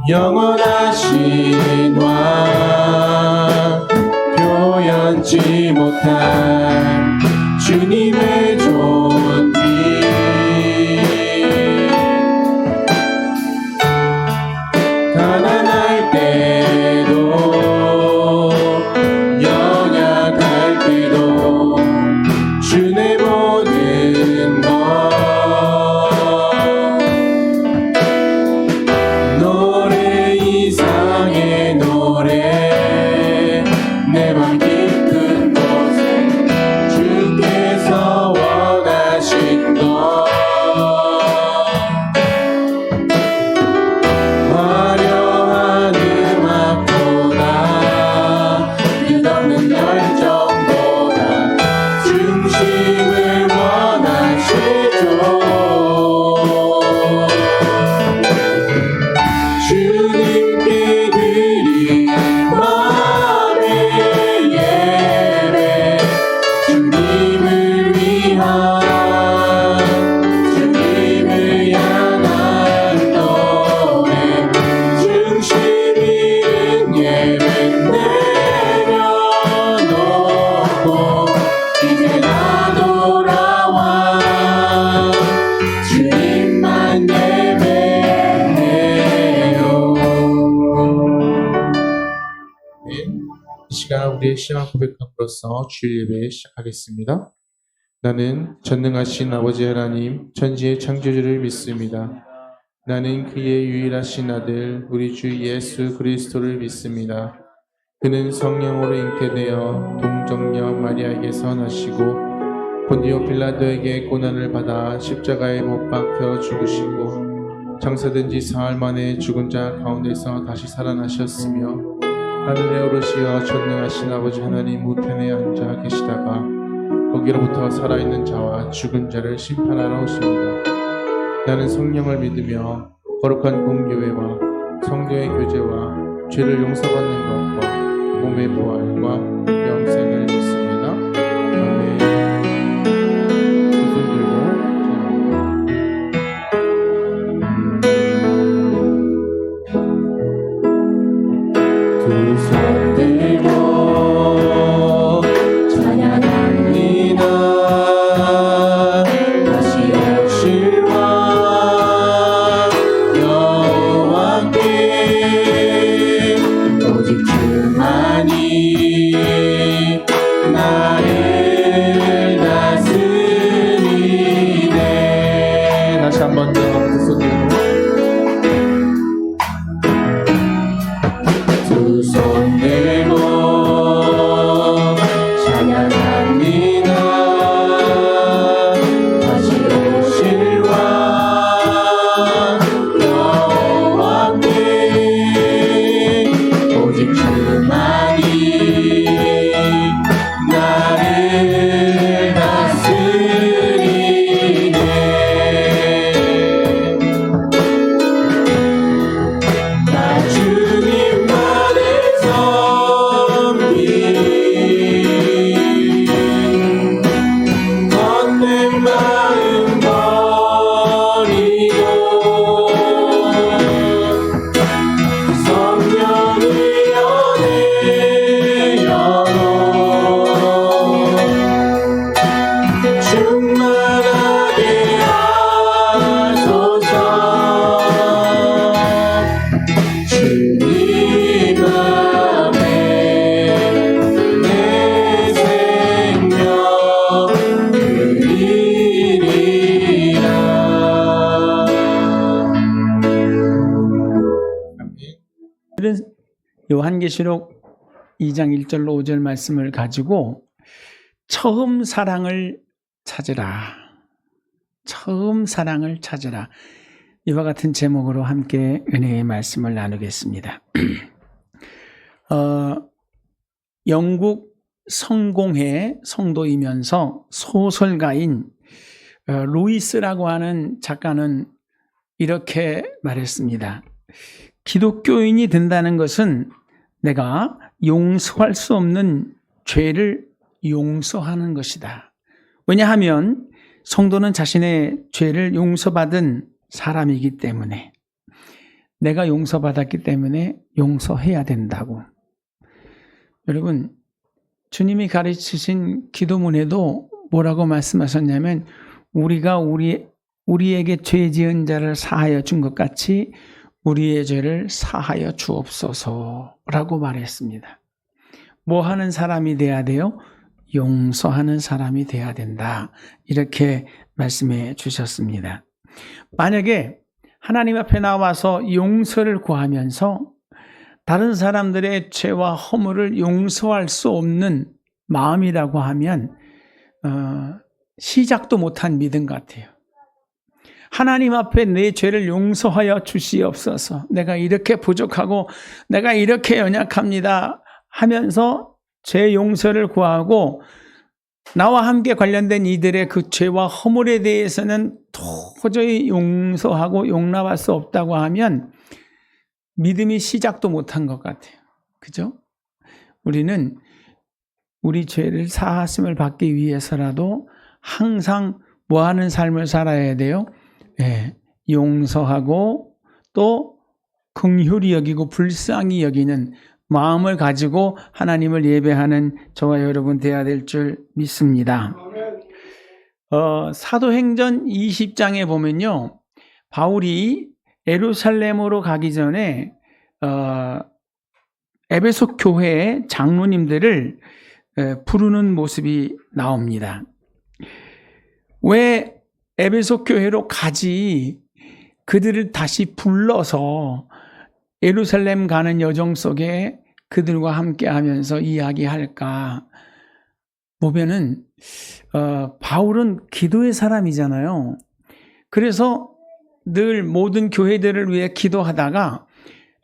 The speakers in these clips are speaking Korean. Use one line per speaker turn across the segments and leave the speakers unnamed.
영원하신 왕 표현치 못한 주님의 존귀 가난할 때도 연약할 때도 주의 모든 것 노래 이상의 노래 내 맘 깊은 곳에 주께서 원하신 것 화려한 음악보다 끝없는 열정보다 중심을 원하시죠. 주님께 드린 마음의 예배 주님을 위한 주님을 향한 노래 중심 있는 예배 내려놓고 이제 나 돌아와 주님만 예배해요. 네, 이 시간 우리의 신앙 고백함으로써 주일 예배 시작하겠습니다. 나는 전능하신 아버지 하나님 천지의 창조주를 믿습니다. 나는 그의 유일하신 아들 우리 주 예수 그리스도를 믿습니다. 그는 성령으로 잉태되어 동정녀 마리아에게서 나시고 본디오 빌라도에게 고난을 받아 십자가에 못 박혀 죽으시고 장사된 지 사흘 만에 죽은 자 가운데서 다시 살아나셨으며 하늘에 오르시어 전능하신 아버지 하나님 우편에 앉아 계시다가 거기로부터 살아있는 자와 죽은 자를 심판하러 오십니다. 나는 성령을 믿으며 거룩한 공교회와 성도의 교제와 죄를 용서받는 것과 몸의 부활과 영생을 믿습니다. 아멘. 두 손 들고 찬양합니다. 두 손 들고 찬양합니다. 다시 오실 왕 여호와께 오직 주만이 나를 다스리네. 다시 한 번 더 두 손 들고 두 손 들고 찬양합니다. 다시 오실 왕 여호와께 오직 주만이 나를 다스리네. 나 주님만을 섬기 헛된 마음 버리고 성령의 연애 영혼 충만하게 하소서. 주님 앞에 내 생명 드리리라.
오늘은 요한계시록 2장 1절로 5절 말씀을 가지고 처음 사랑을 찾으라. 처음 사랑을 찾으라. 이와 같은 제목으로 함께 은혜의 말씀을 나누겠습니다. 영국 성공회 성도이면서 소설가인 루이스라고 하는 작가는 이렇게 말했습니다. 기독교인이 된다는 것은 내가 용서할 수 없는 죄를 용서하는 것이다. 왜냐하면 성도는 자신의 죄를 용서받은 사람이기 때문에 내가 용서받았기 때문에 용서해야 된다고. 여러분, 주님이 가르치신 기도문에도 뭐라고 말씀하셨냐면 우리가 우리에게 죄 지은 자를 사하여 준 것 같이 우리의 죄를 사하여 주옵소서라고 말했습니다. 뭐 하는 사람이 돼야 돼요? 용서하는 사람이 돼야 된다. 이렇게 말씀해 주셨습니다. 만약에 하나님 앞에 나와서 용서를 구하면서 다른 사람들의 죄와 허물을 용서할 수 없는 마음이라고 하면 시작도 못한 믿음 같아요. 하나님 앞에 내 죄를 용서하여 주시옵소서. 내가 이렇게 부족하고 내가 이렇게 연약합니다 하면서 죄 용서를 구하고 나와 함께 관련된 이들의 그 죄와 허물에 대해서는 도저히 용서하고 용납할 수 없다고 하면 믿음이 시작도 못한 것 같아요. 그죠? 우리는 우리 죄를 사하심을 받기 위해서라도 항상 뭐 하는 삶을 살아야 돼요? 용서하고 또 긍휼히 여기고 불쌍히 여기는 마음을 가지고 하나님을 예배하는 저와 여러분 되어야 될 줄 믿습니다. 사도행전 20장에 보면요, 바울이 예루살렘으로 가기 전에 에베소 교회의 장로님들을 부르는 모습이 나옵니다. 왜 에베소 교회로 가지 그들을 다시 불러서 예루살렘 가는 여정 속에 그들과 함께 하면서 이야기할까 보면은 바울은 기도의 사람이잖아요. 그래서 늘 모든 교회들을 위해 기도하다가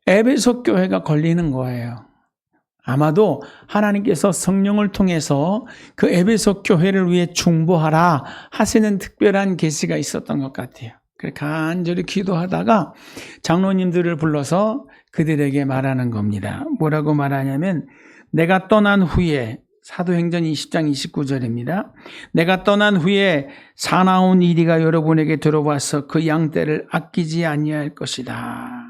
에베소 교회가 걸리는 거예요. 아마도 하나님께서 성령을 통해서 그 에베소 교회를 위해 중보하라 하시는 특별한 계시가 있었던 것 같아요. 그래서 간절히 기도하다가 장로님들을 불러서 그들에게 말하는 겁니다. 뭐라고 말하냐면 내가 떠난 후에 사도행전 20장 29절입니다. 내가 떠난 후에 사나운 이리가 여러분에게 들어와서 그 양떼를 아끼지 아니할 것이다.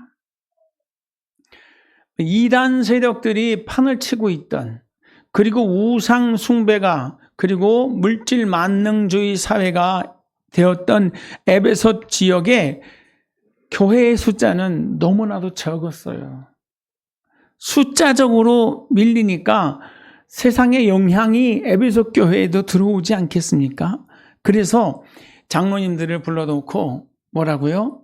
이단 세력들이 판을 치고 있던, 그리고 우상 숭배가, 그리고 물질 만능주의 사회가 되었던 에베소 지역에 교회의 숫자는 너무나도 적었어요. 숫자적으로 밀리니까 세상의 영향이 에베소 교회에도 들어오지 않겠습니까? 그래서 장로님들을 불러놓고 뭐라고요?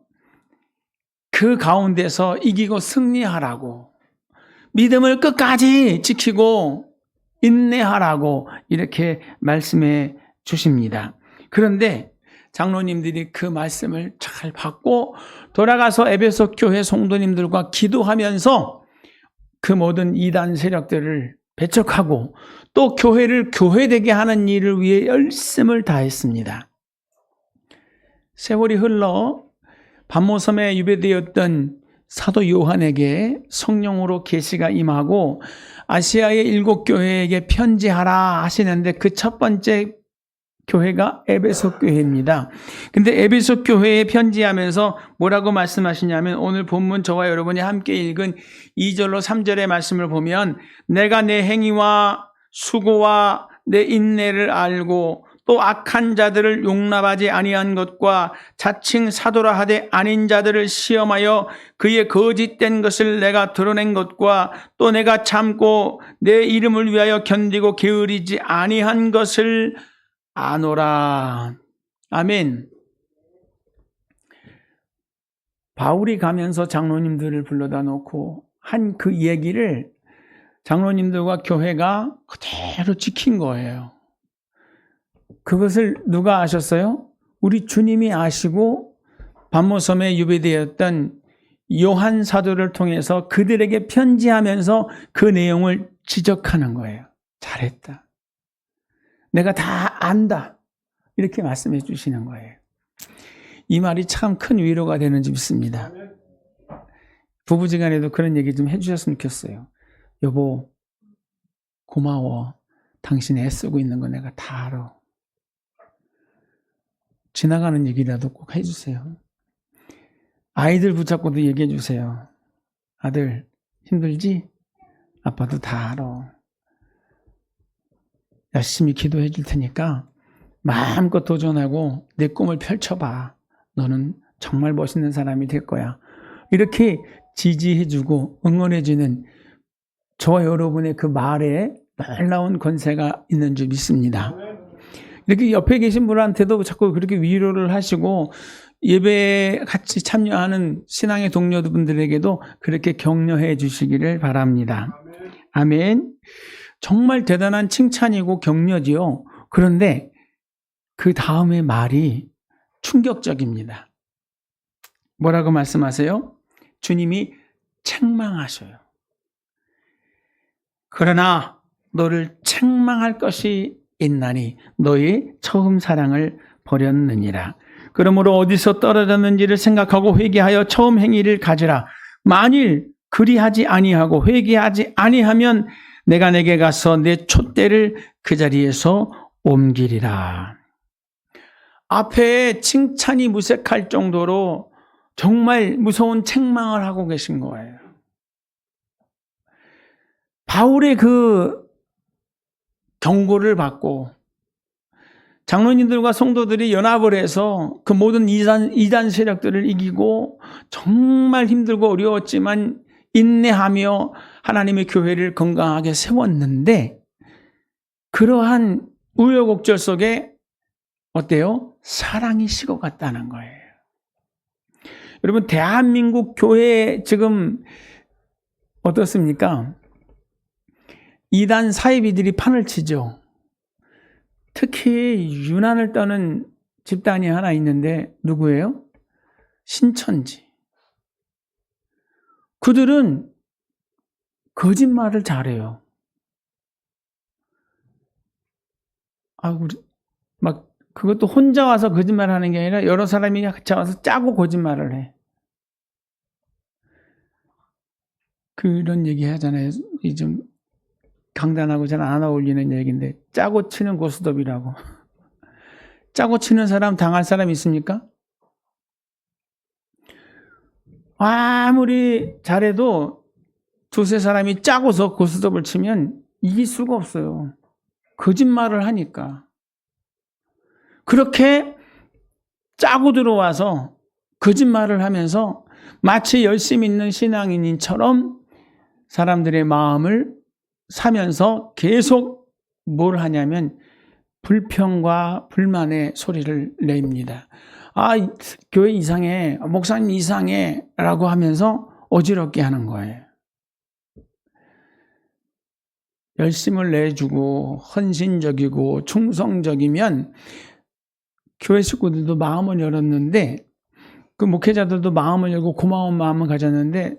그 가운데서 이기고 승리하라고, 믿음을 끝까지 지키고 인내하라고 이렇게 말씀해 주십니다. 그런데 장로님들이 그 말씀을 잘 받고 돌아가서 에베소 교회 성도님들과 기도하면서 그 모든 이단 세력들을 배척하고 또 교회를 교회되게 하는 일을 위해 열심을 다했습니다. 세월이 흘러 반모섬에 유배되었던 사도 요한에게 성령으로 계시가 임하고 아시아의 7교회에게 편지하라 하시는데 그 첫 번째 교회가 에베소 교회입니다. 근데 에베소 교회에 편지하면서 뭐라고 말씀하시냐면 오늘 본문 저와 여러분이 함께 읽은 2절로 3절의 말씀을 보면 내가 내 행위와 수고와 내 인내를 알고 또 악한 자들을 용납하지 아니한 것과 자칭 사도라 하되 아닌 자들을 시험하여 그의 거짓된 것을 내가 드러낸 것과 또 내가 참고 내 이름을 위하여 견디고 게으르지 아니한 것을 아노라. 아멘. 바울이 가면서 장로님들을 불러다 놓고 한 그 얘기를 장로님들과 교회가 그대로 지킨 거예요. 그것을 누가 아셨어요? 우리 주님이 아시고 반모섬에 유배되었던 요한 사도를 통해서 그들에게 편지하면서 그 내용을 지적하는 거예요. 잘했다. 내가 다 안다. 이렇게 말씀해 주시는 거예요. 이 말이 참 큰 위로가 되는지 믿습니다. 부부지간에도 그런 얘기 좀 해주셨으면 좋겠어요. 여보, 고마워. 당신이 애쓰고 있는 거 내가 다 알아. 지나가는 얘기라도 꼭 해주세요. 아이들 붙잡고도 얘기해 주세요. 아들, 힘들지? 아빠도 다 알아. 열심히 기도해 줄 테니까 마음껏 도전하고 내 꿈을 펼쳐봐. 너는 정말 멋있는 사람이 될 거야. 이렇게 지지해주고 응원해주는 저와 여러분의 그 말에 놀라운 권세가 있는 줄 믿습니다. 이렇게 옆에 계신 분한테도 자꾸 그렇게 위로를 하시고 예배에 같이 참여하는 신앙의 동료분들에게도 그렇게 격려해 주시기를 바랍니다. 아멘. 정말 대단한 칭찬이고 격려지요. 그런데 그 다음의 말이 충격적입니다. 뭐라고 말씀하세요? 주님이 책망하셔요. 그러나 너를 책망할 것이 있나니 너의 처음 사랑을 버렸느니라. 그러므로 어디서 떨어졌는지를 생각하고 회개하여 처음 행위를 가지라. 만일 그리하지 아니하고 회개하지 아니하면 내가 내게 가서 내 촛대를 그 자리에서 옮기리라. 앞에 칭찬이 무색할 정도로 정말 무서운 책망을 하고 계신 거예요. 바울의 그 경고를 받고 장로님들과 성도들이 연합을 해서 그 모든 이단 세력들을 이기고 정말 힘들고 어려웠지만 인내하며 하나님의 교회를 건강하게 세웠는데 그러한 우여곡절 속에 어때요? 사랑이 식어갔다는 거예요. 여러분 대한민국 교회 지금 어떻습니까? 이단 사이비들이 판을 치죠. 특히 유난을 떠는 집단이 하나 있는데 누구예요? 신천지. 그들은 거짓말을 잘해요. 막 그것도 혼자 와서 거짓말하는 게 아니라 여러 사람이 같이 와서 짜고 거짓말을 해. 그런 얘기 하잖아요. 좀 강단하고 잘 안 어울리는 얘기인데 짜고 치는 고스톱이라고. 짜고 치는 사람 당할 사람 있습니까? 아무리 잘해도 두세 사람이 짜고서 고스톱을 치면 이길 수가 없어요. 거짓말을 하니까. 그렇게 짜고 들어와서 거짓말을 하면서 마치 열심히 있는 신앙인처럼 사람들의 마음을 사면서 계속 뭘 하냐면 불평과 불만의 소리를 냅니다. 아, 교회 이상해, 목사님 이상해 라고 하면서 어지럽게 하는 거예요. 열심을 내주고 헌신적이고 충성적이면 교회 식구들도 마음을 열었는데 그 목회자들도 마음을 열고 고마운 마음을 가졌는데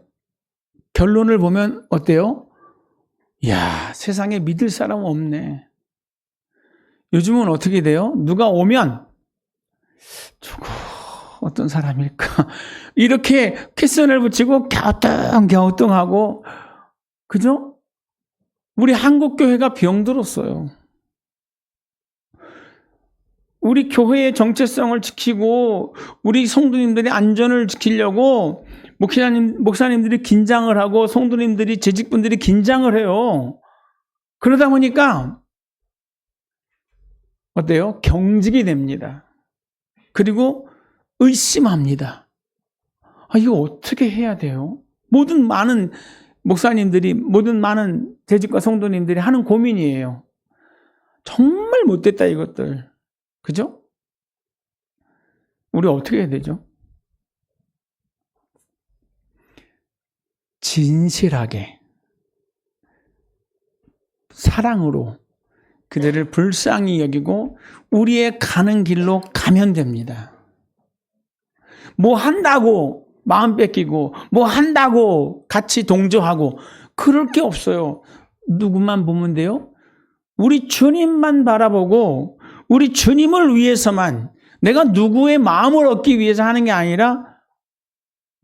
결론을 보면 어때요? 이야, 세상에 믿을 사람 없네. 요즘은 어떻게 돼요? 누가 오면 저거 어떤 사람일까? 이렇게 퀴선을 붙이고 갸우뚱하고 그죠? 우리 한국교회가 병들었어요. 우리 교회의 정체성을 지키고 우리 성도님들의 안전을 지키려고 목사님들이 긴장을 하고 성도님들이 재직분들이 긴장을 해요. 그러다 보니까 어때요? 경직이 됩니다. 그리고 의심합니다. 아, 이거 어떻게 해야 돼요? 모든 많은 목사님들이 모든 많은 재직과 성도님들이 하는 고민이에요. 정말 못됐다 이것들. 그죠? 우리 어떻게 해야 되죠? 진실하게 사랑으로 그들을 불쌍히 여기고 우리의 가는 길로 가면 됩니다. 뭐 한다고 마음 뺏기고 뭐 한다고 같이 동조하고 그럴 게 없어요. 누구만 보면 돼요? 우리 주님만 바라보고 우리 주님을 위해서만 내가 누구의 마음을 얻기 위해서 하는 게 아니라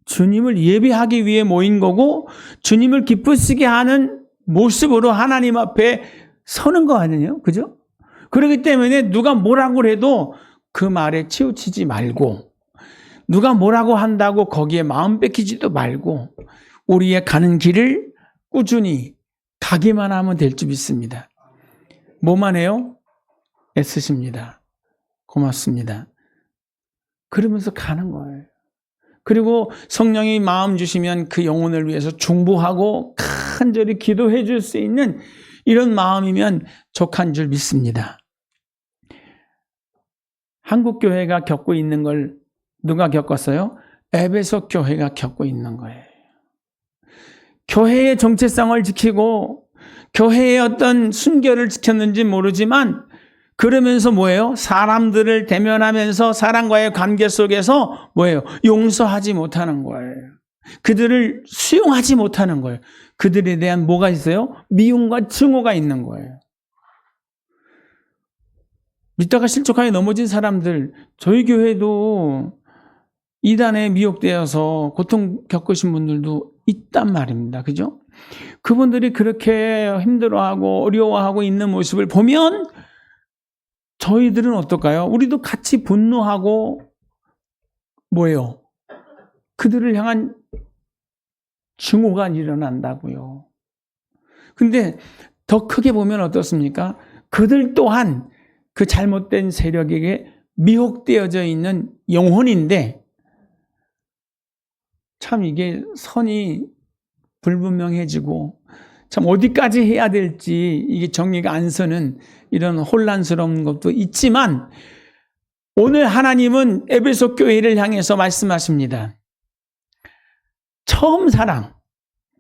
주님을 예배하기 위해 모인 거고 주님을 기쁘시게 하는 모습으로 하나님 앞에 서는 거 아니에요? 그죠? 그렇기 때문에 누가 뭐라고 해도 그 말에 치우치지 말고 누가 뭐라고 한다고 거기에 마음 뺏기지도 말고 우리의 가는 길을 꾸준히 가기만 하면 될 줄 믿습니다. 뭐만 해요? 애쓰십니다. 고맙습니다. 그러면서 가는 거예요. 그리고 성령이 마음 주시면 그 영혼을 위해서 중보하고 간절히 기도해 줄 수 있는 이런 마음이면 족한 줄 믿습니다. 한국 교회가 겪고 있는 걸 누가 겪었어요? 에베소 교회가 겪고 있는 거예요. 교회의 정체성을 지키고 교회의 어떤 순결을 지켰는지 모르지만 그러면서 뭐예요? 사람들을 대면하면서 사람과의 관계 속에서 뭐예요? 용서하지 못하는 거예요. 그들을 수용하지 못하는 거예요. 그들에 대한 뭐가 있어요? 미움과 증오가 있는 거예요. 믿다가 실족하게 넘어진 사람들, 저희 교회도 이단에 미혹되어서 고통 겪으신 분들도 있단 말입니다. 그죠? 그분들이 그렇게 힘들어하고 어려워하고 있는 모습을 보면 저희들은 어떨까요? 우리도 같이 분노하고 뭐예요? 그들을 향한 증오가 일어난다고요. 근데 더 크게 보면 어떻습니까? 그들 또한 그 잘못된 세력에게 미혹되어져 있는 영혼인데 참 이게 선이 불분명해지고 참 어디까지 해야 될지 이게 정리가 안 서는 이런 혼란스러운 것도 있지만 오늘 하나님은 에베소 교회를 향해서 말씀하십니다. 처음 사랑,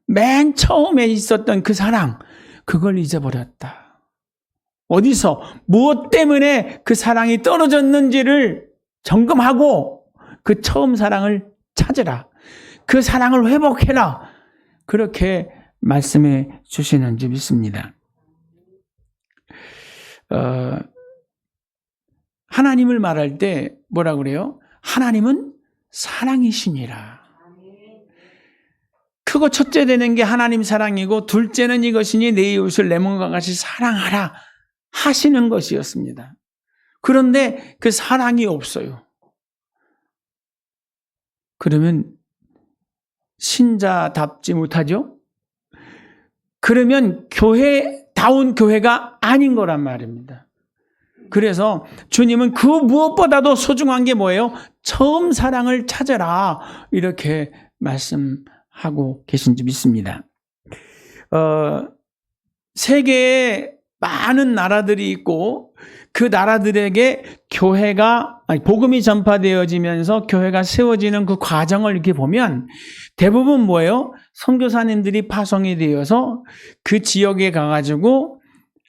맨 처음에 있었던 그 사랑, 그걸 잊어버렸다. 어디서 무엇 때문에 그 사랑이 떨어졌는지를 점검하고 그 처음 사랑을 찾으라. 그 사랑을 회복해라. 그렇게 말씀해 주시는지 믿습니다. 하나님을 말할 때 뭐라 그래요? 하나님은 사랑이시니라. 크고 첫째 되는 게 하나님 사랑이고 둘째는 이것이니 내 이웃을 내 몸과 같이 사랑하라 하시는 것이었습니다. 그런데 그 사랑이 없어요. 그러면 신자답지 못하죠? 그러면 교회다운 교회가 아닌 거란 말입니다. 그래서 주님은 그 무엇보다도 소중한 게 뭐예요? 처음 사랑을 찾아라 이렇게 말씀하고 계신지 믿습니다. 세계에 많은 나라들이 있고 그 나라들에게 복음이 전파되어지면서 교회가 세워지는 그 과정을 이렇게 보면 대부분 뭐예요? 선교사님들이 파송이 되어서 그 지역에 가가지고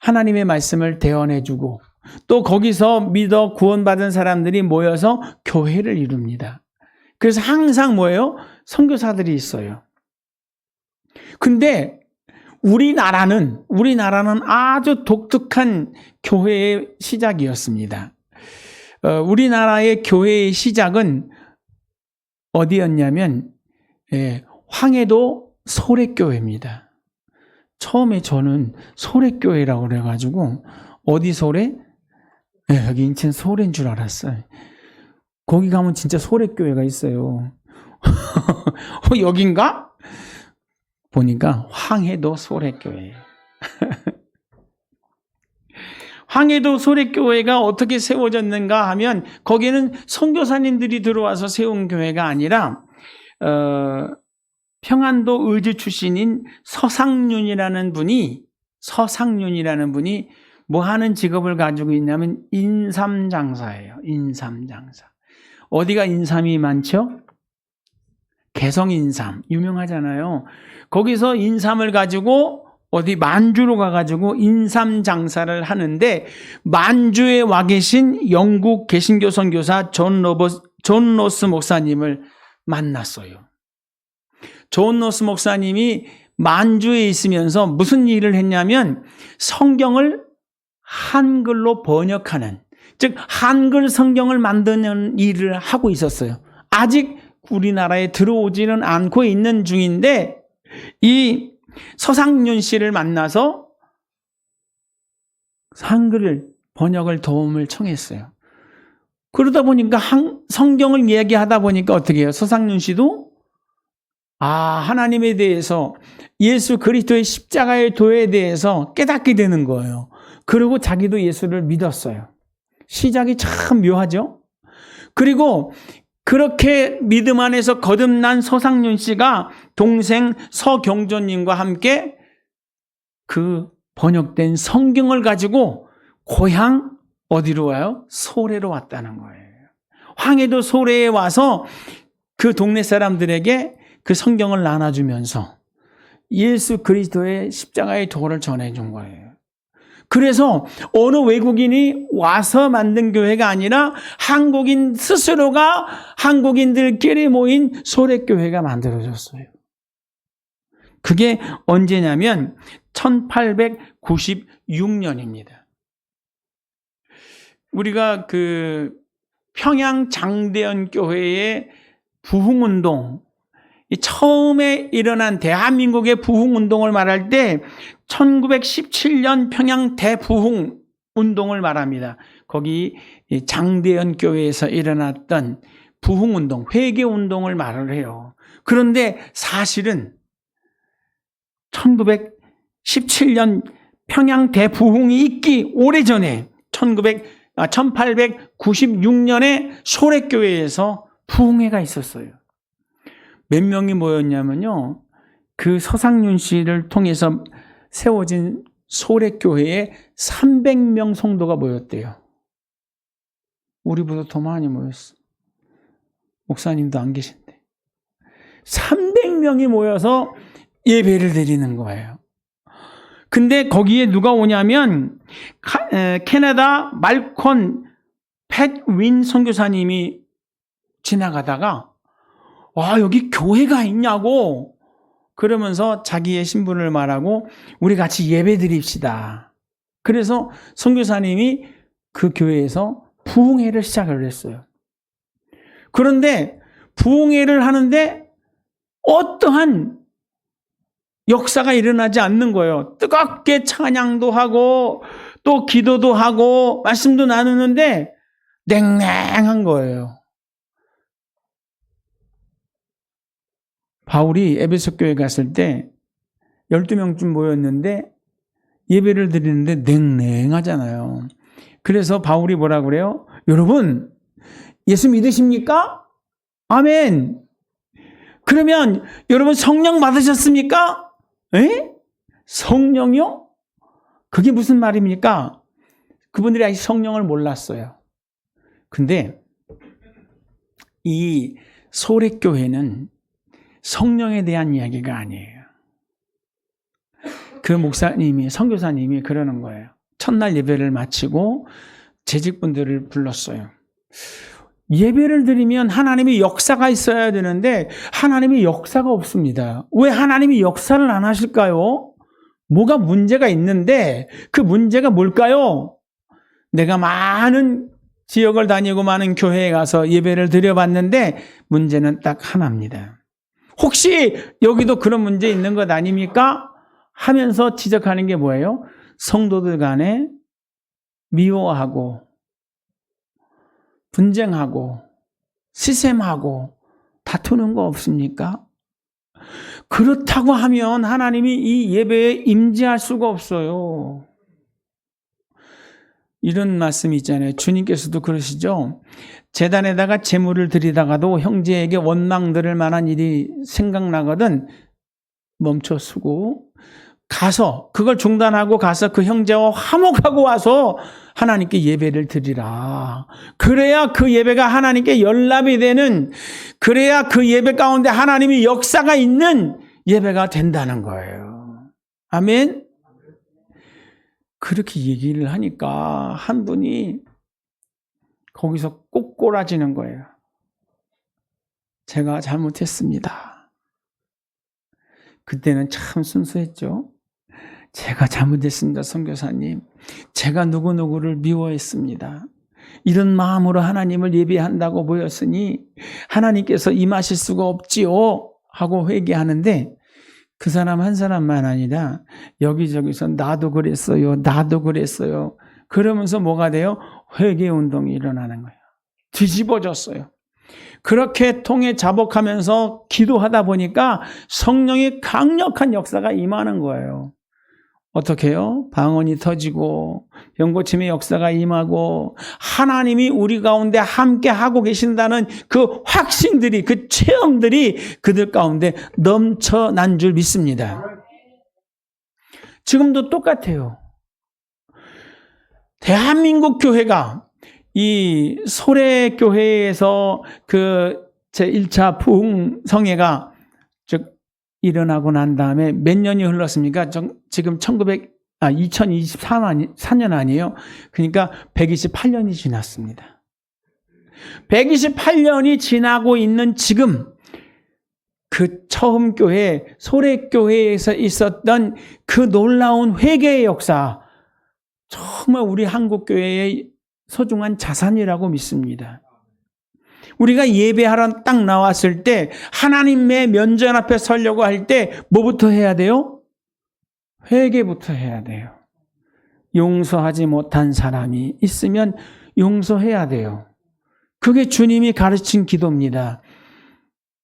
하나님의 말씀을 대언해주고 또 거기서 믿어 구원받은 사람들이 모여서 교회를 이룹니다. 그래서 항상 뭐예요? 선교사들이 있어요. 근데 우리나라는 아주 독특한 교회의 시작이었습니다. 우리나라의 교회의 시작은 어디였냐면 황해도 소래교회입니다. 처음에 저는 소래교회라고 그래가지고 어디 소래? 여기 인천 소래인 줄 알았어요. 거기 가면 진짜 소래교회가 있어요. 여긴가? 보니까 황해도 소래교회. 황해도 소래교회가 어떻게 세워졌는가 하면 거기는 선교사님들이 들어와서 세운 교회가 아니라 평안도 의주 출신인 서상윤이라는 분이 뭐 하는 직업을 가지고 있냐면 인삼장사예요. 인삼장사. 어디가 인삼이 많죠? 개성인삼 유명하잖아요. 거기서 인삼을 가지고 어디 만주로 가가지고 인삼 장사를 하는데 만주에 와 계신 영국 개신교 선교사 존 로스 목사님을 만났어요. 존 로스 목사님이 만주에 있으면서 무슨 일을 했냐면 성경을 한글로 번역하는, 즉 한글 성경을 만드는 일을 하고 있었어요. 아직 우리나라에 들어오지는 않고 있는 중인데 이 서상윤 씨를 만나서 한글 번역을 도움을 청했어요. 그러다 보니까 성경을 이야기하다 보니까 어떻게 해요? 서상윤 씨도 하나님에 대해서 예수 그리스도의 십자가의 도에 대해서 깨닫게 되는 거예요. 그리고 자기도 예수를 믿었어요. 시작이 참 묘하죠? 그리고 그렇게 믿음 안에서 거듭난 서상윤 씨가 동생 서경조님과 함께 그 번역된 성경을 가지고 고향 어디로 와요? 소래로 왔다는 거예요. 황해도 소래에 와서 그 동네 사람들에게 그 성경을 나눠주면서 예수 그리스도의 십자가의 도를 전해준 거예요. 그래서 어느 외국인이 와서 만든 교회가 아니라 한국인 스스로가 한국인들끼리 모인 소래교회가 만들어졌어요. 그게 언제냐면 1896년입니다. 우리가 그 평양 장대현 교회의 부흥운동, 처음에 일어난 대한민국의 부흥운동을 말할 때 1917년 평양 대부흥 운동을 말합니다. 거기 장대현 교회에서 일어났던 부흥운동, 회개운동을 말을 해요. 그런데 사실은 1917년 평양 대부흥이 있기 오래전에 1896년에 소래교회에서 부흥회가 있었어요. 몇 명이 모였냐면요. 그 서상윤 씨를 통해서 세워진 소래교회에 300명 성도가 모였대요. 우리보다 더 많이 모였어. 목사님도 안 계신데. 300명이 모여서 예배를 드리는 거예요. 근데 거기에 누가 오냐면 캐나다 말콘 팻윈 선교사님이 지나가다가 여기 교회가 있냐고 그러면서 자기의 신분을 말하고 우리 같이 예배 드립시다. 그래서 선교사님이 그 교회에서 부흥회를 시작을 했어요. 그런데 부흥회를 하는데 어떠한 역사가 일어나지 않는 거예요. 뜨겁게 찬양도 하고 또 기도도 하고 말씀도 나누는데 냉랭한 거예요. 바울이 에베소 교회 갔을 때 12명쯤 모였는데 예배를 드리는데 냉랭하잖아요. 그래서 바울이 뭐라 그래요? 여러분, 예수 믿으십니까? 아멘. 그러면 여러분 성령 받으셨습니까? 에? 성령이요? 그게 무슨 말입니까? 그분들이 아직 성령을 몰랐어요. 근데 이 소래교회는 성령에 대한 이야기가 아니에요. 그 목사님이, 선교사님이 그러는 거예요. 첫날 예배를 마치고 재직분들을 불렀어요. 예배를 드리면 하나님의 역사가 있어야 되는데 하나님의 역사가 없습니다. 왜 하나님이 역사를 안 하실까요? 뭐가 문제가 있는데 그 문제가 뭘까요? 내가 많은 지역을 다니고 많은 교회에 가서 예배를 드려봤는데 문제는 딱 하나입니다. 혹시 여기도 그런 문제 있는 것 아닙니까? 하면서 지적하는 게 뭐예요? 성도들 간에 미워하고 분쟁하고 시샘하고 다투는 거 없습니까? 그렇다고 하면 하나님이 이 예배에 임재할 수가 없어요. 이런 말씀이 있잖아요. 주님께서도 그러시죠. 제단에다가 제물을 드리다가도 형제에게 원망 들을 만한 일이 생각나거든 멈춰 서고 가서 그걸 중단하고 가서 그 형제와 화목하고 와서 하나님께 예배를 드리라. 그래야 그 예배가 하나님께 연락이 되는, 그래야 그 예배 가운데 하나님의 역사가 있는 예배가 된다는 거예요. 아멘. 그렇게 얘기를 하니까 한 분이 거기서 꼬꼬라지는 거예요. 제가 잘못했습니다. 그때는 참 순수했죠. 제가 잘못했습니다, 선교사님. 제가 누구누구를 미워했습니다. 이런 마음으로 하나님을 예배한다고 모였으니 하나님께서 임하실 수가 없지요 하고 회개하는데 그 사람 한 사람만 아니라 여기저기서 나도 그랬어요. 그러면서 뭐가 돼요? 회개운동이 일어나는 거예요. 뒤집어졌어요. 그렇게 통해 자복하면서 기도하다 보니까 성령의 강력한 역사가 임하는 거예요. 어떻게 해요? 방언이 터지고 병고침의 역사가 임하고 하나님이 우리 가운데 함께 하고 계신다는 그 확신들이, 그 체험들이 그들 가운데 넘쳐난 줄 믿습니다. 지금도 똑같아요. 대한민국 교회가 이 소래교회에서 그 제1차 부흥성회가 즉 일어나고 난 다음에 몇 년이 흘렀습니까? 지금 2024년 아니에요? 그러니까 128년이 지났습니다. 128년이 지나고 있는 지금 그 처음 교회, 소래교회에서 있었던 그 놀라운 회개의 역사, 정말 우리 한국교회의 소중한 자산이라고 믿습니다. 우리가 예배하러 딱 나왔을 때 하나님의 면전 앞에 서려고 할 때 뭐부터 해야 돼요? 회개부터 해야 돼요. 용서하지 못한 사람이 있으면 용서해야 돼요. 그게 주님이 가르친 기도입니다.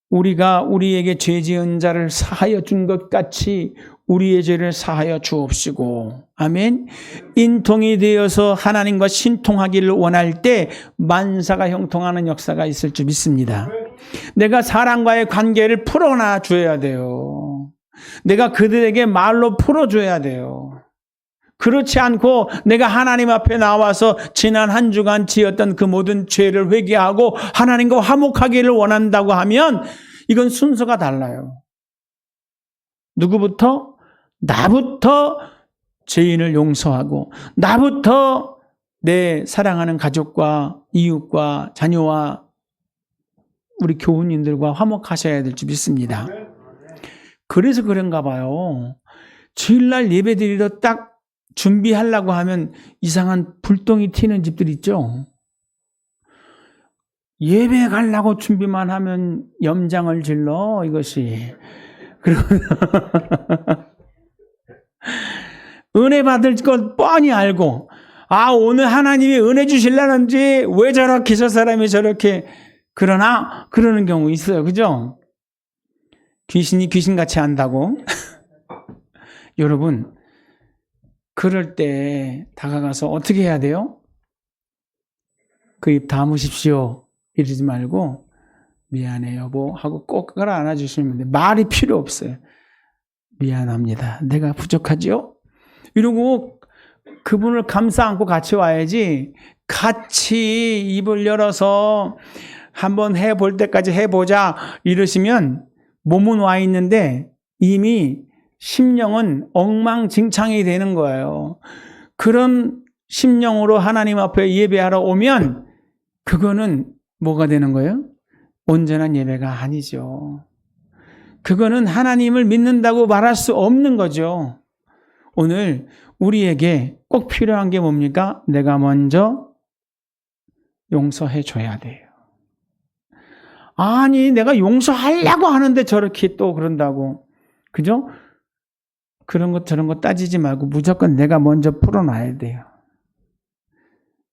우리가 우리에게 죄 지은 자를 사하여 준 것 같이 우리의 죄를 사하여 주옵시고, 아멘. 인통이 되어서 하나님과 신통하기를 원할 때 만사가 형통하는 역사가 있을 줄 믿습니다. 내가 사람과의 관계를 풀어놔 줘야 돼요. 내가 그들에게 말로 풀어줘야 돼요. 그렇지 않고 내가 하나님 앞에 나와서 지난 한 주간 지었던 그 모든 죄를 회개하고 하나님과 화목하기를 원한다고 하면 이건 순서가 달라요. 누구부터? 나부터 죄인을 용서하고 나부터 내 사랑하는 가족과 이웃과 자녀와 우리 교우님들과 화목하셔야 될 줄 믿습니다. 그래서 그런가 봐요. 주일날 예배드리러 딱 준비하려고 하면 이상한 불똥이 튀는 집들 있죠. 예배 가려고 준비만 하면 염장을 질러 이것이. 그러면 은혜 받을 걸 뻔히 알고 오늘 하나님이 은혜 주실라는지 왜 저렇게 저 사람이 저렇게 그러나 그러는 경우 있어요. 그죠? 귀신이 귀신같이 한다고. 여러분 그럴 때 다가가서 어떻게 해야 돼요? 그 입 다무십시오 이러지 말고 미안해 여보 하고 꼭 끌어안아 주시면 돼요. 말이 필요 없어요. 미안합니다. 내가 부족하지요? 이러고 그분을 감싸 안고 같이 와야지 같이 입을 열어서 한번 해볼 때까지 해보자 이러시면 몸은 와 있는데 이미 심령은 엉망진창이 되는 거예요. 그런 심령으로 하나님 앞에 예배하러 오면 그거는 뭐가 되는 거예요? 온전한 예배가 아니죠. 그거는 하나님을 믿는다고 말할 수 없는 거죠. 오늘 우리에게 꼭 필요한 게 뭡니까? 내가 먼저 용서해 줘야 돼요. 아니, 내가 용서하려고 하는데 저렇게 또 그런다고. 그죠? 그런 것 저런 거 따지지 말고 무조건 내가 먼저 풀어놔야 돼요.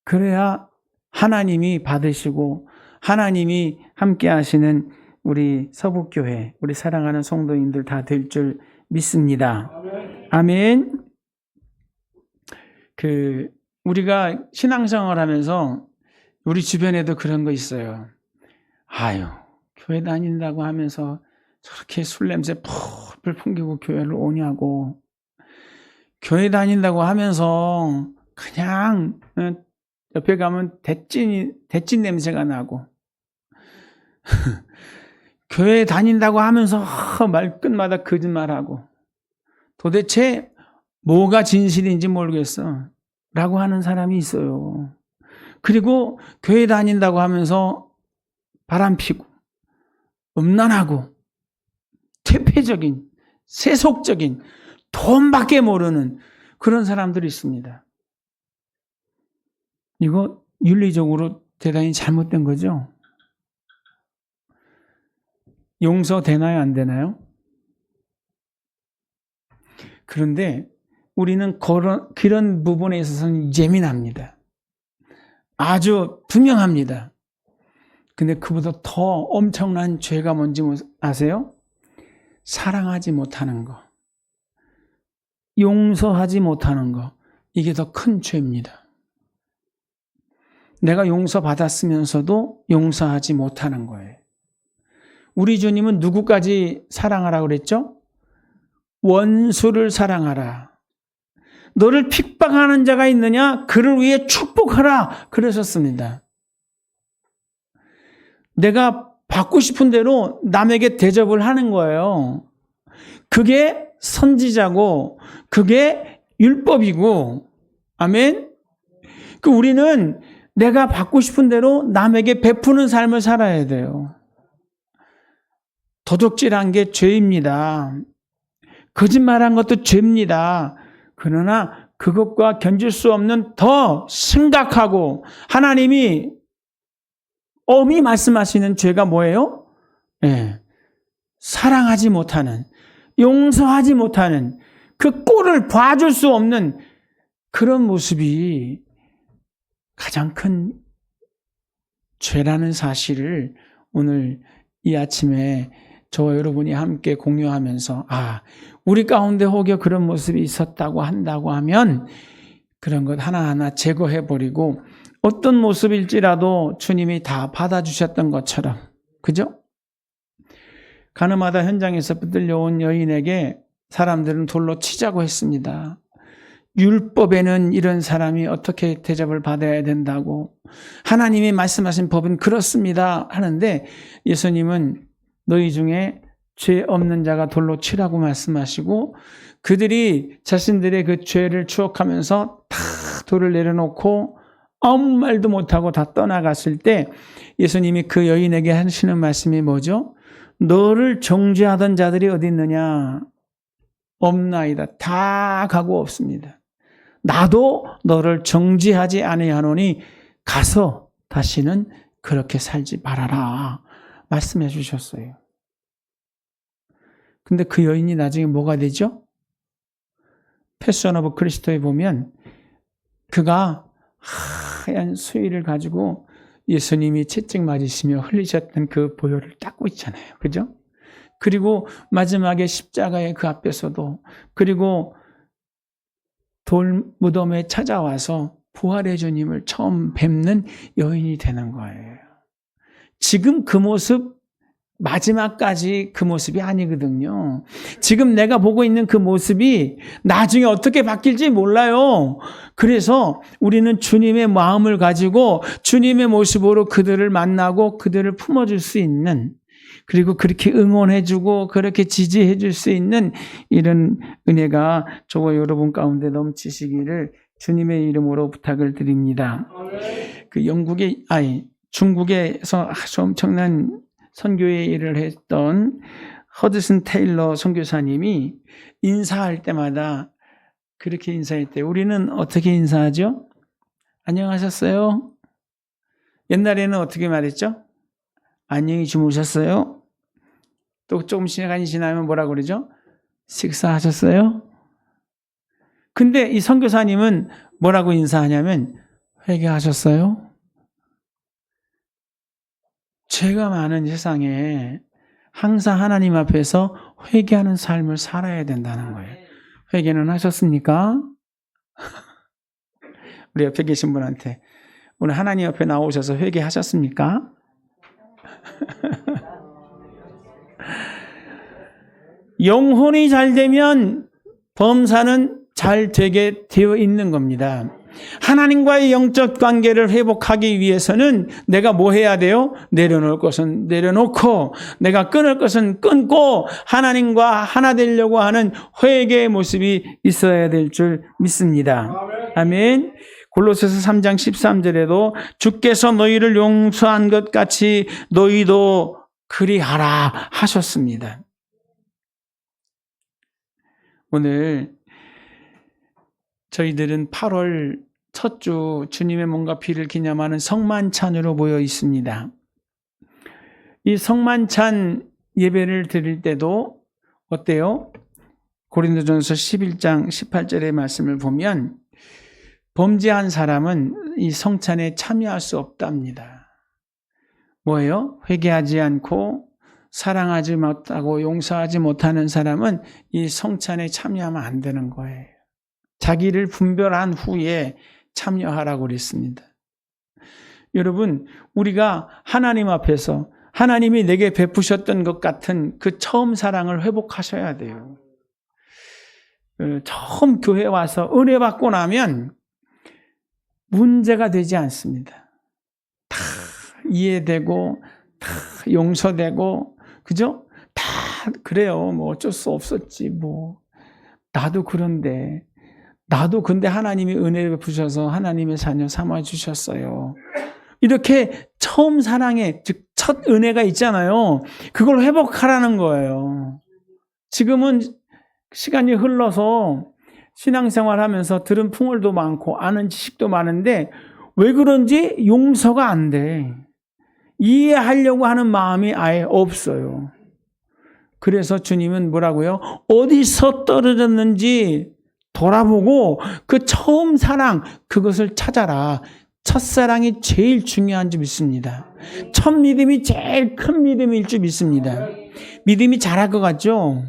그래야 하나님이 받으시고 하나님이 함께 하시는 우리 서북교회, 우리 사랑하는 성도님들 다 될 줄 믿습니다. 아멘. 우리가 신앙생활 하면서 우리 주변에도 그런 거 있어요. 아유, 교회 다닌다고 하면서 저렇게 술 냄새 펄펄 풍기고 교회를 오냐고. 교회 다닌다고 하면서 그냥 옆에 가면 대찐 냄새가 나고. 교회 다닌다고 하면서 말끝마다 거짓말하고. 도대체 뭐가 진실인지 모르겠어 라고 하는 사람이 있어요. 그리고 교회 다닌다고 하면서 바람피고 음란하고 퇴폐적인 세속적인 돈밖에 모르는 그런 사람들이 있습니다. 이거 윤리적으로 대단히 잘못된 거죠. 용서되나요? 안 되나요? 그런데 우리는 그런 부분에 있어서는 예민합니다. 아주 분명합니다. 근데 그보다 더 엄청난 죄가 뭔지 아세요? 사랑하지 못하는 거, 용서하지 못하는 거, 이게 더 큰 죄입니다. 내가 용서받았으면서도 용서하지 못하는 거예요. 우리 주님은 누구까지 사랑하라 그랬죠? 원수를 사랑하라. 너를 핍박하는 자가 있느냐? 그를 위해 축복하라. 그러셨습니다. 내가 받고 싶은 대로 남에게 대접을 하는 거예요. 그게 선지자고 그게 율법이고, 아멘. 우리는 내가 받고 싶은 대로 남에게 베푸는 삶을 살아야 돼요. 도둑질한 게 죄입니다. 거짓말한 것도 죄입니다. 그러나 그것과 견줄 수 없는 더 심각하고 하나님이 엄히 말씀하시는 죄가 뭐예요? 사랑하지 못하는, 용서하지 못하는, 그 꼴을 봐줄 수 없는 그런 모습이 가장 큰 죄라는 사실을 오늘 이 아침에 저와 여러분이 함께 공유하면서, 우리 가운데 혹여 그런 모습이 있었다고 한다고 하면 그런 것 하나하나 제거해버리고 어떤 모습일지라도 주님이 다 받아주셨던 것처럼, 그죠? 가늠하다 현장에서 붙들려온 여인에게 사람들은 돌로 치자고 했습니다. 율법에는 이런 사람이 어떻게 대접을 받아야 된다고, 하나님이 말씀하신 법은 그렇습니다 하는데 예수님은 너희 중에 죄 없는 자가 돌로 치라고 말씀하시고, 그들이 자신들의 그 죄를 추억하면서 다 돌을 내려놓고 아무 말도 못하고 다 떠나갔을 때 예수님이 그 여인에게 하시는 말씀이 뭐죠? 너를 정죄하던 자들이 어디 있느냐? 없나이다. 다 가고 없습니다. 나도 너를 정죄하지 아니하노니 가서 다시는 그렇게 살지 말아라 말씀해 주셨어요. 근데 그 여인이 나중에 뭐가 되죠? 패션 오브 크리스토에 보면 그가 하얀 수의를 가지고 예수님이 채찍 맞으시며 흘리셨던 그 보혈을 닦고 있잖아요. 그죠? 그리고 마지막에 십자가의 그 앞에서도, 그리고 돌 무덤에 찾아와서 부활의 주님을 처음 뵙는 여인이 되는 거예요. 지금 그 모습, 마지막까지 그 모습이 아니거든요. 지금 내가 보고 있는 그 모습이 나중에 어떻게 바뀔지 몰라요. 그래서 우리는 주님의 마음을 가지고 주님의 모습으로 그들을 만나고 그들을 품어줄 수 있는, 그리고 그렇게 응원해주고 그렇게 지지해줄 수 있는 이런 은혜가 저와 여러분 가운데 넘치시기를 주님의 이름으로 부탁을 드립니다. 그 중국에서 아주 엄청난 선교의 일을 했던 허드슨 테일러 선교사님이 인사할 때마다 그렇게 인사했대요. 우리는 어떻게 인사하죠? 안녕하셨어요? 옛날에는 어떻게 말했죠? 안녕히 주무셨어요? 또 조금 시간이 지나면 뭐라 그러죠? 식사하셨어요? 근데 이 선교사님은 뭐라고 인사하냐면 회개하셨어요? 죄가 많은 세상에 항상 하나님 앞에서 회개하는 삶을 살아야 된다는 거예요. 회개는 하셨습니까? 우리 옆에 계신 분한테 오늘 하나님 앞에 나오셔서 회개하셨습니까? 영혼이 잘 되면 범사는 잘 되게 되어 있는 겁니다. 하나님과의 영적 관계를 회복하기 위해서는 내가 뭐 해야 돼요? 내려놓을 것은 내려놓고, 내가 끊을 것은 끊고 하나님과 하나 되려고 하는 회개의 모습이 있어야 될 줄 믿습니다. 아멘. 골로새서 3장 13절에도 주께서 너희를 용서한 것 같이 너희도 그리하라 하셨습니다. 오늘 저희들은 8월 첫 주 주님의 몸과 피를 기념하는 성만찬으로 모여 있습니다. 이 성만찬 예배를 드릴 때도 어때요? 고린도전서 11장 18절의 말씀을 보면 범죄한 사람은 이 성찬에 참여할 수 없답니다. 뭐예요? 회개하지 않고 사랑하지 못하고 용서하지 못하는 사람은 이 성찬에 참여하면 안 되는 거예요. 자기를 분별한 후에 참여하라고 그랬습니다. 여러분, 우리가 하나님 앞에서 하나님이 내게 베푸셨던 것 같은 그 처음 사랑을 회복하셔야 돼요. 처음 교회 와서 은혜 받고 나면 문제가 되지 않습니다. 다 이해되고 다 용서되고 그죠? 다 그래요. 뭐 어쩔 수 없었지 뭐. 나도 그런데 나도 근데 하나님이 은혜를 베푸셔서 하나님의 자녀 삼아 주셨어요. 이렇게 처음 사랑에 즉 첫 은혜가 있잖아요. 그걸 회복하라는 거예요. 지금은 시간이 흘러서 신앙생활하면서 들은 풍월도 많고 아는 지식도 많은데 왜 그런지 용서가 안 돼. 이해하려고 하는 마음이 아예 없어요. 그래서 주님은 뭐라고요? 어디서 떨어졌는지 돌아보고 그 처음 사랑 그것을 찾아라. 첫사랑이 제일 중요한 줄 믿습니다. 첫 믿음이 제일 큰 믿음일 줄 믿습니다. 믿음이 잘할 것 같죠?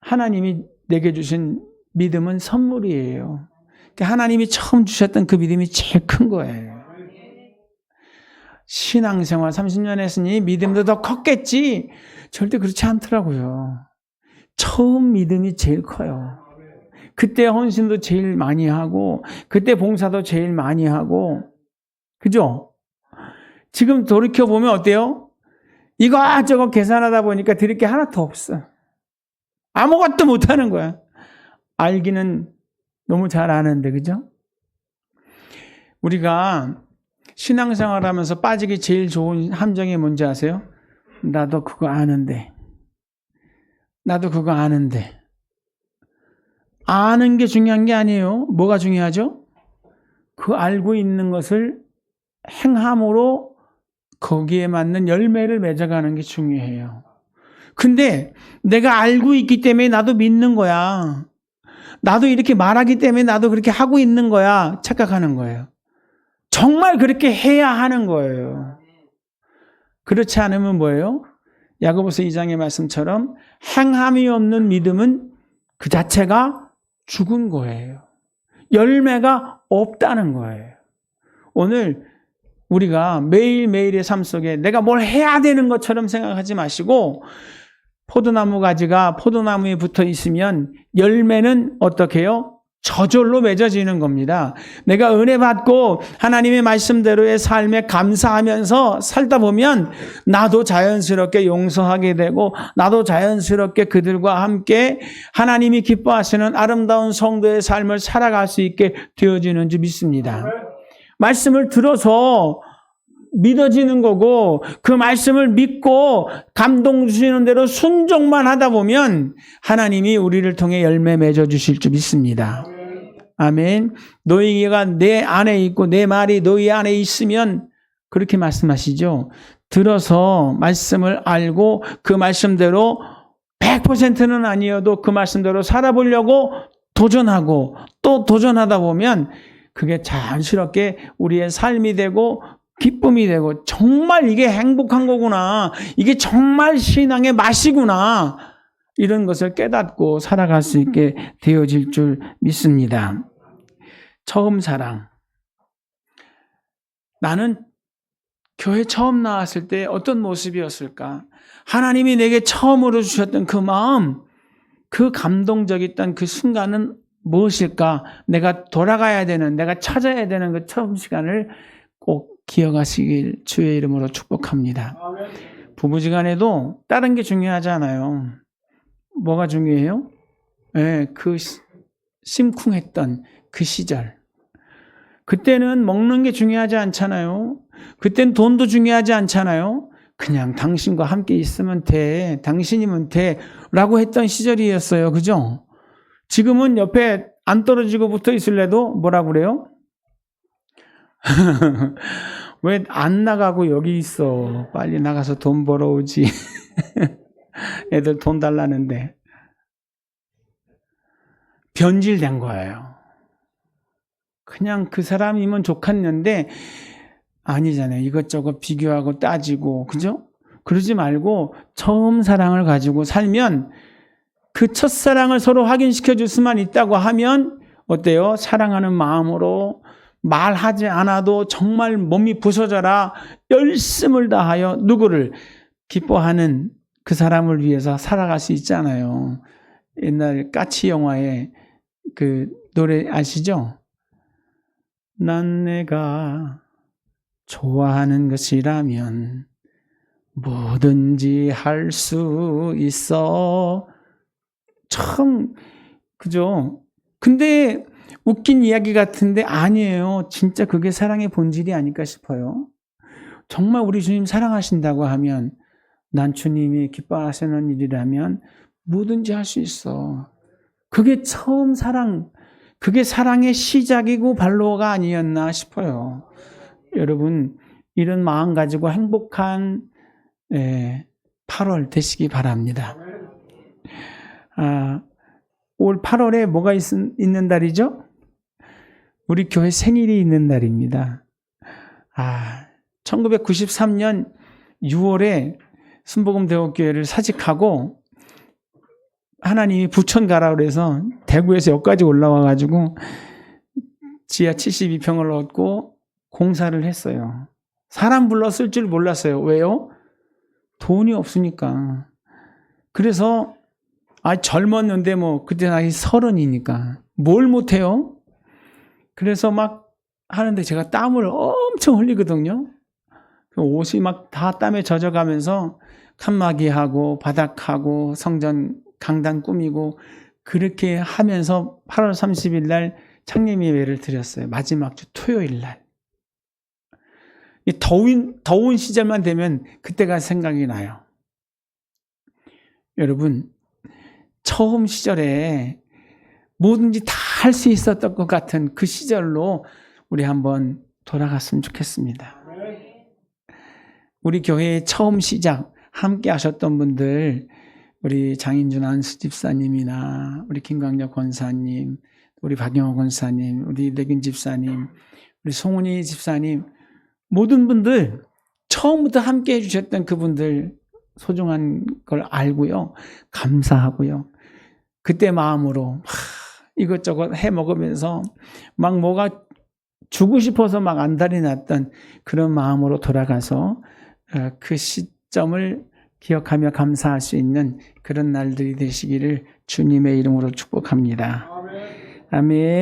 하나님이 내게 주신 믿음은 선물이에요. 하나님이 처음 주셨던 그 믿음이 제일 큰 거예요. 신앙생활 30년 했으니 믿음도 더 컸겠지. 절대 그렇지 않더라고요. 처음 믿음이 제일 커요. 그때 헌신도 제일 많이 하고 그때 봉사도 제일 많이 하고 그죠? 지금 돌이켜보면 어때요? 이거저거 계산하다 보니까 드릴 게 하나도 없어. 아무것도 못하는 거야. 알기는 너무 잘 아는데 그죠? 우리가 신앙생활하면서 빠지기 제일 좋은 함정이 뭔지 아세요? 나도 그거 아는데 아는 게 중요한 게 아니에요. 뭐가 중요하죠? 그 알고 있는 것을 행함으로 거기에 맞는 열매를 맺어가는 게 중요해요. 근데 내가 알고 있기 때문에 나도 믿는 거야. 나도 이렇게 말하기 때문에 나도 그렇게 하고 있는 거야. 착각하는 거예요. 정말 그렇게 해야 하는 거예요. 그렇지 않으면 뭐예요? 야고보서 2장의 말씀처럼 행함이 없는 믿음은 그 자체가 죽은 거예요. 열매가 없다는 거예요. 오늘 우리가 매일매일의 삶 속에 내가 뭘 해야 되는 것처럼 생각하지 마시고 포도나무 가지가 포도나무에 붙어 있으면 열매는 어떻게 해요? 저절로 맺어지는 겁니다. 내가 은혜 받고 하나님의 말씀대로의 삶에 감사하면서 살다 보면 나도 자연스럽게 용서하게 되고 나도 자연스럽게 그들과 함께 하나님이 기뻐하시는 아름다운 성도의 삶을 살아갈 수 있게 되어지는 줄 믿습니다. 말씀을 들어서 믿어지는 거고 그 말씀을 믿고 감동 주시는 대로 순종만 하다 보면 하나님이 우리를 통해 열매 맺어 주실 줄 믿습니다. 아멘. 너희가 내 안에 있고 내 말이 너희 안에 있으면 그렇게 말씀하시죠. 들어서 말씀을 알고 그 말씀대로 100%는 아니어도 그 말씀대로 살아보려고 도전하고 또 도전하다 보면 그게 자연스럽게 우리의 삶이 되고 기쁨이 되고 정말 이게 행복한 거구나. 이게 정말 신앙의 맛이구나. 이런 것을 깨닫고 살아갈 수 있게 되어질 줄 믿습니다. 처음 사랑. 나는 교회 처음 나왔을 때 어떤 모습이었을까? 하나님이 내게 처음으로 주셨던 그 마음, 그 감동적이었던 그 순간은 무엇일까? 내가 돌아가야 되는, 내가 찾아야 되는 그 처음 시간을 꼭 기억하시길 주의 이름으로 축복합니다. 부부지간에도 다른 게 중요하지 않아요. 뭐가 중요해요? 네, 그 심쿵했던 그 시절. 그때는 먹는 게 중요하지 않잖아요. 그때는 돈도 중요하지 않잖아요. 그냥 당신과 함께 있으면 돼. 당신이면 돼. 라고 했던 시절이었어요. 그죠? 지금은 옆에 안 떨어지고 붙어 있을래도 뭐라고 그래요? 왜 안 나가고 여기 있어? 빨리 나가서 돈 벌어오지. 애들 돈 달라는데. 변질된 거예요. 그냥 그 사람이면 좋겠는데 아니잖아요. 이것저것 비교하고 따지고, 그죠? 그러지 말고 처음 사랑을 가지고 살면 그 첫사랑을 서로 확인시켜 줄 수만 있다고 하면 어때요? 사랑하는 마음으로 말하지 않아도 정말 몸이 부서져라 열심을 다하여 누구를 기뻐하는 그 사람을 위해서 살아갈 수 있잖아요. 옛날 까치 영화에 그 노래 아시죠? 난 내가 좋아하는 것이라면 뭐든지 할 수 있어. 참, 그죠? 근데 웃긴 이야기 같은데 아니에요. 진짜 그게 사랑의 본질이 아닐까 싶어요. 정말 우리 주님 사랑하신다고 하면 난 주님이 기뻐하시는 일이라면 뭐든지 할 수 있어. 그게 처음 사랑, 그게 사랑의 시작이고 발로가 아니었나 싶어요. 여러분, 이런 마음 가지고 행복한 8월 되시기 바랍니다. 올 8월에 뭐가 있는 달이죠? 우리 교회 생일이 있는 날입니다. 1993년 6월에 순복음대학교회를 사직하고 하나님이 부천 가라 그래서 대구에서 여기까지 올라와가지고 지하 72평을 얻고 공사를 했어요. 사람 불러 쓸 줄 몰랐어요. 왜요? 돈이 없으니까. 그래서 젊었는데 그때 나이 30이니까 뭘 못해요? 그래서 막 하는데 제가 땀을 엄청 흘리거든요. 옷이 막 다 땀에 젖어가면서 칸막이하고 바닥하고 성전 강단 꾸미고 그렇게 하면서 8월 30일 날 창림 예배를 드렸어요. 마지막 주 토요일 날. 더운 시절만 되면 그때가 생각이 나요. 여러분, 처음 시절에 뭐든지 다 할 수 있었던 것 같은 그 시절로 우리 한번 돌아갔으면 좋겠습니다. 우리 교회의 처음 시작 함께 하셨던 분들, 우리 장인준 안수 집사님이나 우리 김광재 권사님, 우리 박영호 권사님, 우리 내균 집사님, 우리 송은희 집사님, 모든 분들 처음부터 함께 해주셨던 그분들 소중한 걸 알고요. 감사하고요. 그때 마음으로 이것저것 해 먹으면서 막 뭐가 주고 싶어서 막 안달이 났던 그런 마음으로 돌아가서 그 시점을 기억하며 감사할 수 있는 그런 날들이 되시기를 주님의 이름으로 축복합니다. 아멘.